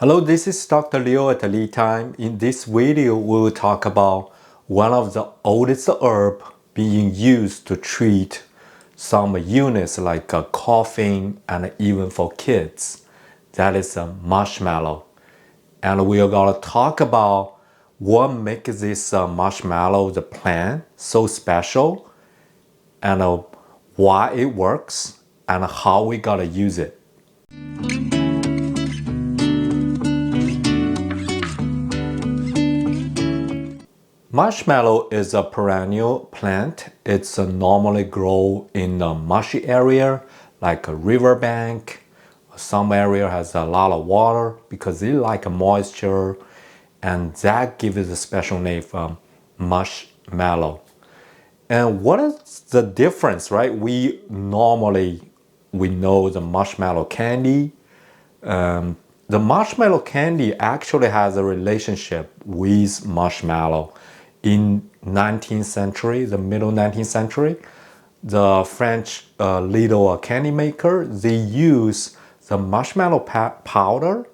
Hello, this is Dr. Leo at LeTime. In this video, we will talk about one of the oldest herbs being used to treat some illness like coughing and even for kids. That is marshmallow. And we are going to talk about what makes this marshmallow, the plant, so special and why it works and how we got to use it. Marshmallow is a perennial plant. It's normally grow in a marshy area like a riverbank. Some area has a lot of water because they like moisture, and that gives it a special name marshmallow. And what is the difference, right? We know the marshmallow candy. The marshmallow candy actually has a relationship with marshmallow. In 19th century, the middle 19th century, the French little candy maker, they use the marshmallow powder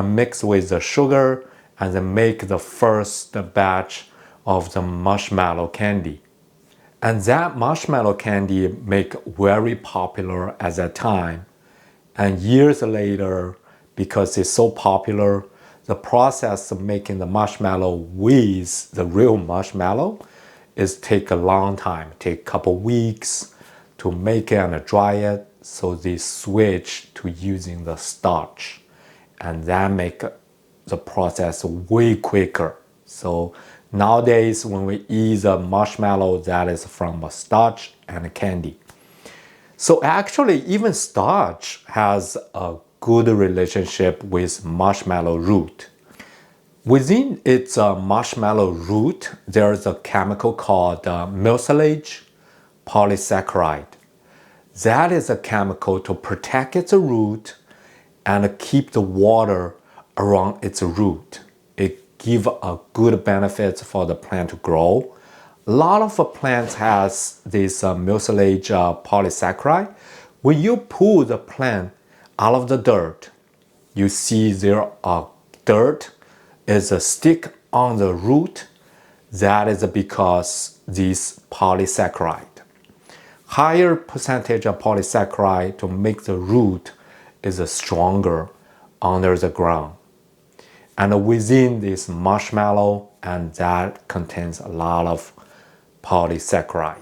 mixed with the sugar and then make the first batch of the marshmallow candy. And that marshmallow candy make very popular at that time. And years later, because it's so popular, the process of making the marshmallow with the real marshmallow is take a long time, take a couple weeks to make it and dry it. So they switch to using the starch, and that make the process way quicker. So nowadays, when we eat the marshmallow, that is from a starch and a candy. So actually, even starch has a good relationship with marshmallow root. Within its marshmallow root, there is a chemical called mucilage polysaccharide. That is a chemical to protect its root and keep the water around its root. It gives a good benefits for the plant to grow. A lot of plants has this mucilage polysaccharide. When you pull the plant out of the dirt, you see there are dirt is a stick on the root. That is because this polysaccharide. Higher percentage of polysaccharide to make the root is stronger under the ground. And within this marshmallow, and that contains a lot of polysaccharide.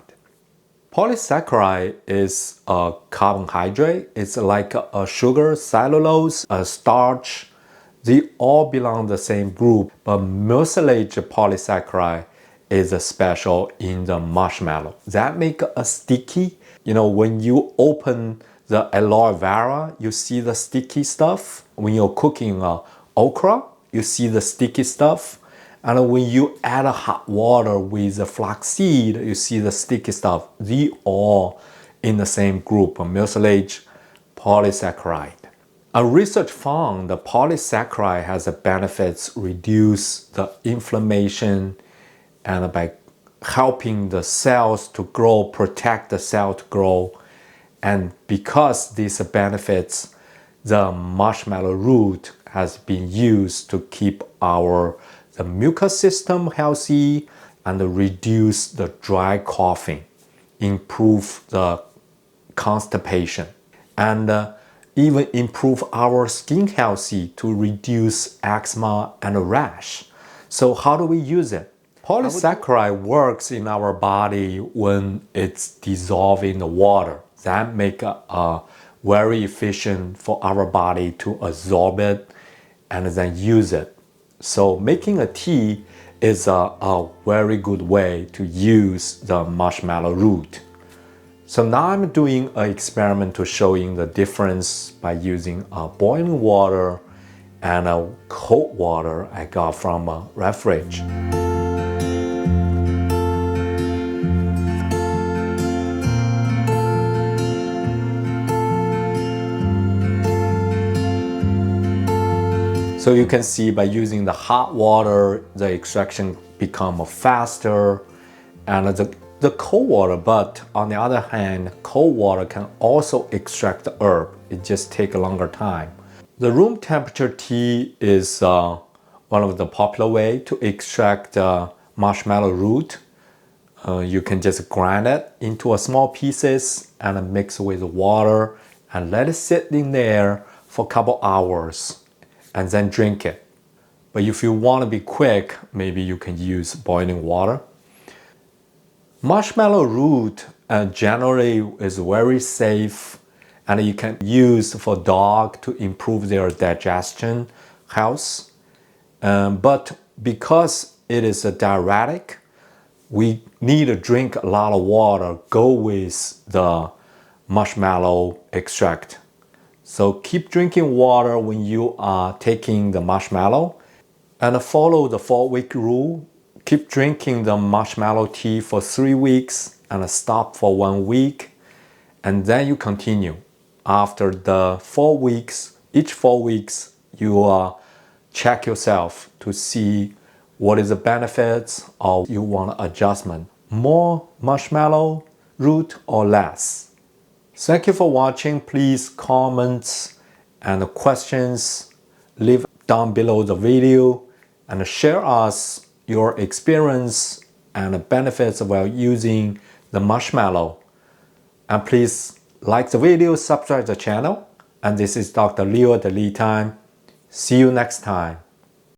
Polysaccharide is a carbohydrate. It's like a sugar, cellulose, a starch. They all belong the same group, but mucilage polysaccharide is special in the marshmallow. That make a sticky. When you open the aloe vera, you see the sticky stuff. When you're cooking okra, you see the sticky stuff. And when you add hot water with the flaxseed, you see the sticky stuff. They all in the same group, mucilage polysaccharide. A research found the polysaccharide has the benefits reduce the inflammation and by helping the cells to grow, protect the cell to grow. And because these benefits, the marshmallow root has been used to keep the mucus system healthy and reduce the dry coughing, improve the constipation, and even improve our skin healthy to reduce eczema and rash. So how do we use it? Polysaccharide works in our body when it's dissolved in the water. That make a very efficient for our body to absorb it and then use it. So making a tea is a very good way to use the marshmallow root. So now I'm doing an experiment to showing the difference by using boiling water and cold water I got from a refrigerator. So you can see by using the hot water, the extraction become faster, and the cold water, but on the other hand, cold water can also extract the herb. It just takes a longer time. The room temperature tea is one of the popular way to extract marshmallow root. You can just grind it into a small pieces and mix with water and let it sit in there for a couple hours and then drink it. But if you want to be quick, maybe you can use boiling water. Marshmallow root generally is very safe and you can use for dog to improve their digestion health. But because it is a diuretic, we need to drink a lot of water go with the marshmallow extract. So keep drinking water when you are taking the marshmallow and follow the 4-week rule. Keep drinking the marshmallow tea for 3 weeks and stop for 1 week. And then you continue. After the 4 weeks, each 4 weeks, you check yourself to see what is the benefits or you want adjustment. More marshmallow root or less. Thank you for watching. Please comments and questions leave down below the video and share us your experience and benefits while using the marshmallow. And please like the video, subscribe to the channel. And this is Dr. Leo at LeTime. See you next time.